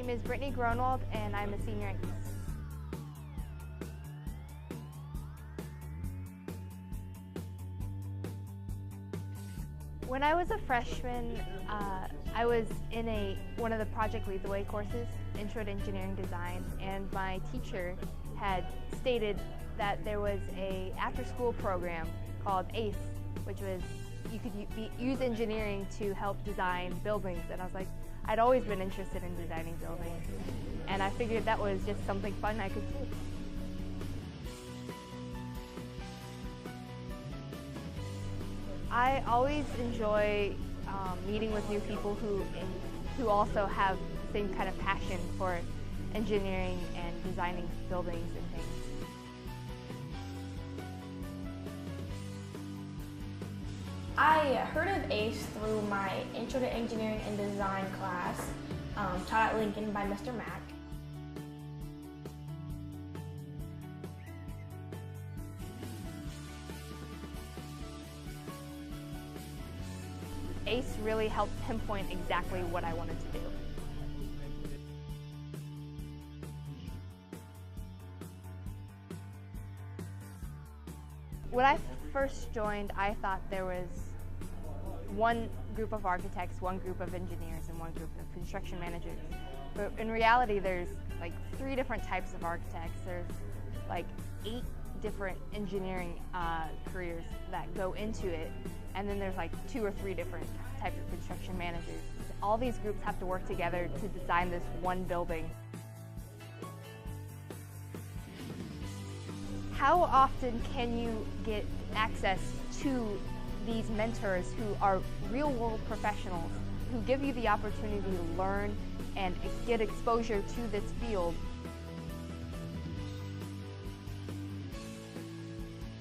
name is Brittany Gronwald, and I'm a senior at East. When I was a freshman, I was in one of the Project Lead the Way courses, Intro to Engineering Design, and my teacher had stated that there was an after-school program called ACE, which was you could use engineering to help design buildings. And I was like, I'd always been interested in designing buildings, and I figured that was just something fun I could do. I always enjoy meeting with new people who also have the same kind of passion for engineering and designing buildings and things. I heard of ACE through my Intro to Engineering and Design class taught at Lincoln by Mr. Mack. ACE really helped pinpoint exactly what I wanted to do. When I first joined, I thought there was one group of architects, one group of engineers, and one group of construction managers. But in reality, there's like 3 different types of architects. There's like 8 different engineering careers that go into it. And then there's like 2 or 3 different types of construction managers. All these groups have to work together to design this one building. How often can you get access to these mentors who are real-world professionals who give you the opportunity to learn and get exposure to this field?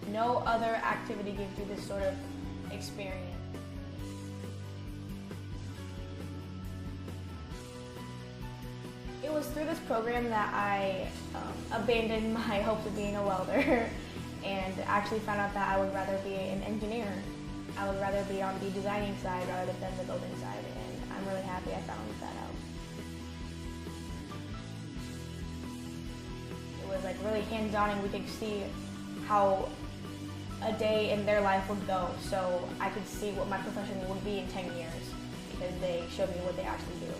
No other activity gives you this sort of experience. It was through this program that I abandoned my hopes of being a welder and actually found out that I would rather be an engineer. I would rather be on the designing side rather than the building side, and I'm really happy I found that out. It was like really hands-on, and we could see how a day in their life would go, so I could see what my profession would be in 10 years because they showed me what they actually do.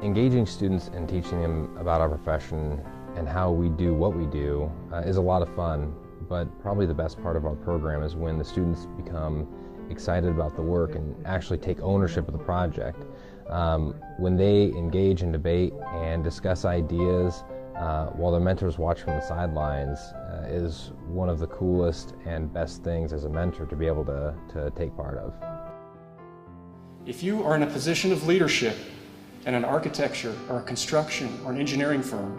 Engaging students and teaching them about our profession and how we do what we do is a lot of fun, but probably the best part of our program is when the students become excited about the work and actually take ownership of the project. When they engage in debate and discuss ideas while their mentors watch from the sidelines is one of the coolest and best things as a mentor to be able to take part of. If you are in a position of leadership in an architecture or a construction or an engineering firm,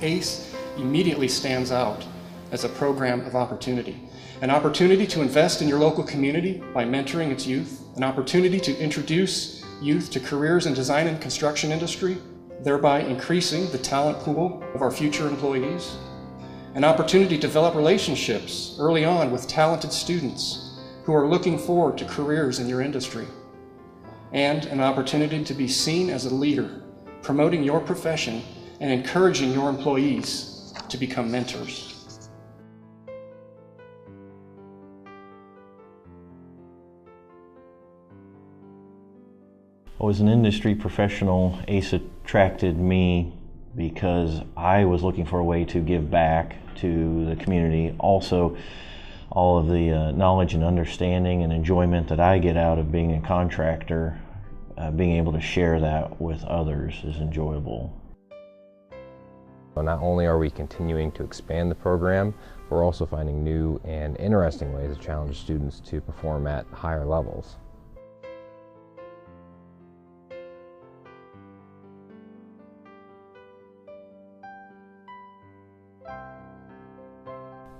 ACE immediately stands out as a program of opportunity. An opportunity to invest in your local community by mentoring its youth, an opportunity to introduce youth to careers in design and construction industry, thereby increasing the talent pool of our future employees, an opportunity to develop relationships early on with talented students who are looking forward to careers in your industry, and an opportunity to be seen as a leader, promoting your profession and encouraging your employees to become mentors. Well, as an industry professional, ACE attracted me because I was looking for a way to give back to the community. Also, all of the knowledge and understanding and enjoyment that I get out of being a contractor, being able to share that with others is enjoyable. So not only are we continuing to expand the program, we're also finding new and interesting ways to challenge students to perform at higher levels.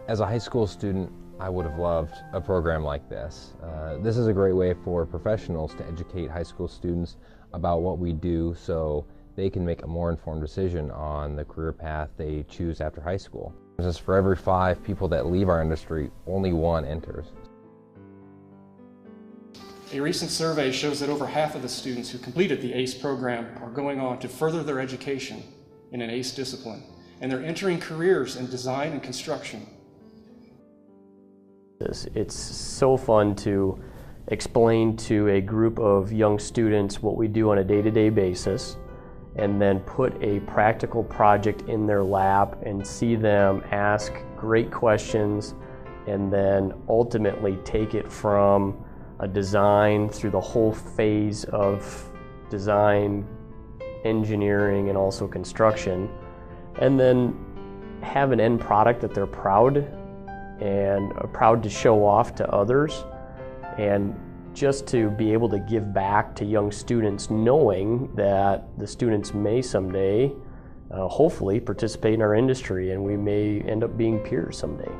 As a high school student, I would have loved a program like this. This is a great way for professionals to educate high school students about what we do so they can make a more informed decision on the career path they choose after high school. Just for every 5 people that leave our industry, only 1 enters. A recent survey shows that over half of the students who completed the ACE program are going on to further their education in an ACE discipline, and they're entering careers in design and construction. It's so fun to explain to a group of young students what we do on a day-to-day basis, and then put a practical project in their lap and see them ask great questions, and then ultimately take it from a design through the whole phase of design, engineering, and also construction, and then have an end product that they're proud and are proud to show off to others, and just to be able to give back to young students, knowing that the students may someday, hopefully, participate in our industry, and we may end up being peers someday.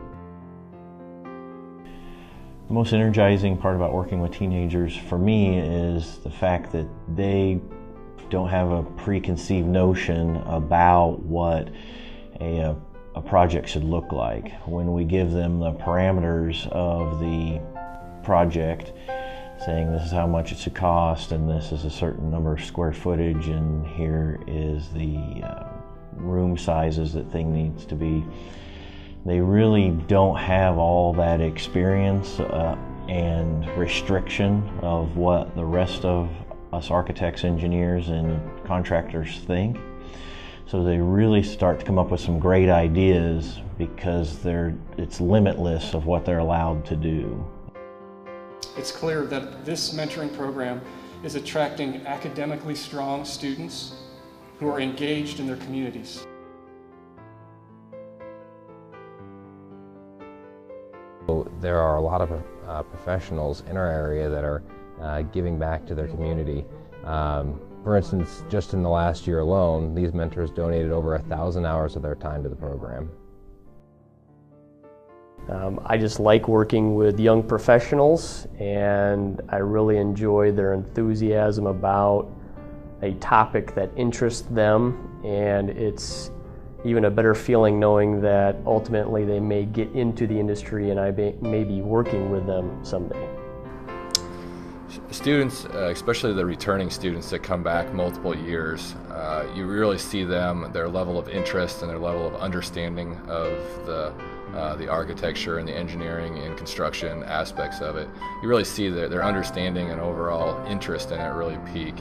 The most energizing part about working with teenagers for me is the fact that they don't have a preconceived notion about what a project should look like. When we give them the parameters of the project, saying this is how much it should cost, and this is a certain number of square footage, and here is the room sizes that thing needs to be, they really don't have all that experience and restriction of what the rest of us architects, engineers, and contractors think. So they really start to come up with some great ideas because it's limitless of what they're allowed to do. It's clear that this mentoring program is attracting academically strong students who are engaged in their communities. There are a lot of professionals in our area that are giving back to their community. For instance, just in the last year alone, these mentors donated over 1,000 hours of their time to the program. I just like working with young professionals, and I really enjoy their enthusiasm about a topic that interests them, and it's even a better feeling knowing that ultimately they may get into the industry and I may be working with them someday. Students, especially the returning students that come back multiple years, you really see them, their level of interest and their level of understanding of the architecture and the engineering and construction aspects of it. You really see their understanding and overall interest in it really peak.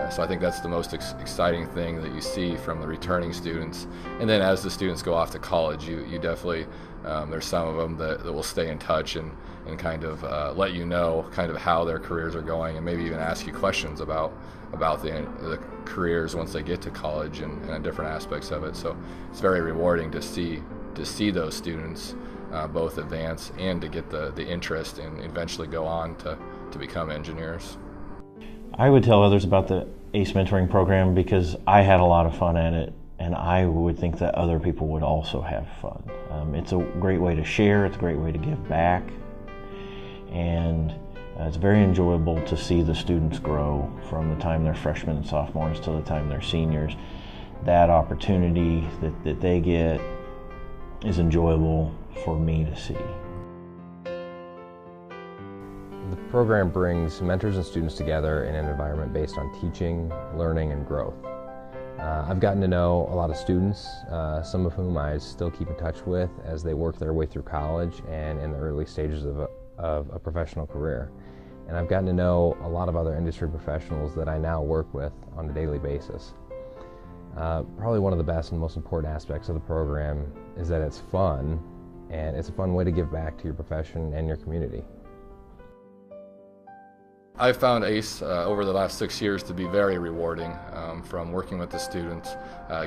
So I think that's the most exciting thing that you see from the returning students. And then as the students go off to college, you definitely, there's some of them that will stay in touch and kind of let you know kind of how their careers are going, and maybe even ask you questions about the careers once they get to college and different aspects of it. So it's very rewarding to see those students both advance and to get the interest and eventually go on to become engineers. I would tell others about the ACE mentoring program because I had a lot of fun at it, and I would think that other people would also have fun. It's a great way to share, it's a great way to give back, and it's very enjoyable to see the students grow from the time they're freshmen and sophomores to the time they're seniors. That opportunity that they get is enjoyable for me to see. The program brings mentors and students together in an environment based on teaching, learning, and growth. I've gotten to know a lot of students, some of whom I still keep in touch with as they work their way through college and in the early stages of a professional career. And I've gotten to know a lot of other industry professionals that I now work with on a daily basis. Probably one of the best and most important aspects of the program is that it's fun and it's a fun way to give back to your profession and your community. I've found ACE over the last 6 years to be very rewarding, from working with the students,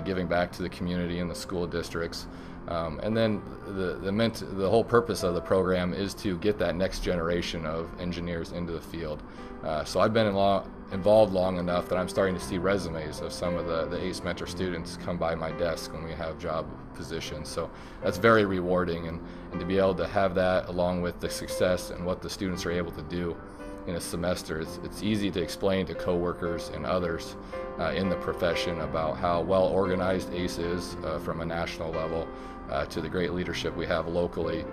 giving back to the community and the school districts. And then the whole purpose of the program is to get that next generation of engineers into the field. So I've been involved long enough that I'm starting to see resumes of some of the ACE Mentor students come by my desk when we have job positions. So that's very rewarding, and to be able to have that along with the success and what the students are able to do in a semester, it's easy to explain to coworkers and others in the profession about how well organized ACE is from a national level to the great leadership we have locally,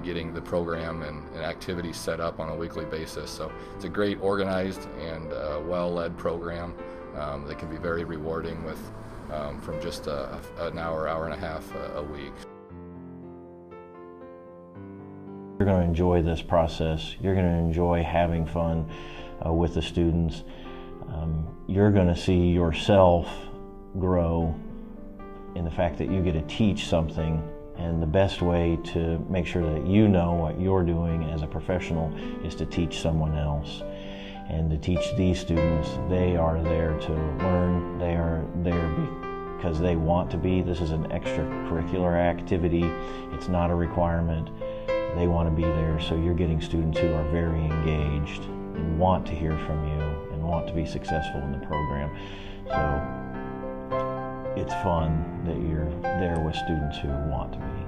getting the program and activities set up on a weekly basis. So it's a great organized and well-led program that can be very rewarding with from just an hour and a half a week. You're going to enjoy this process. You're going to enjoy having fun with the students. You're going to see yourself grow in the fact that you get to teach something, and the best way to make sure that you know what you're doing as a professional is to teach someone else. And to teach these students, they are there to learn. They are there because they want to be. This is an extracurricular activity. It's not a requirement. They want to be there, so you're getting students who are very engaged and want to hear from you and want to be successful in the program. So it's fun that you're there with students who want to be.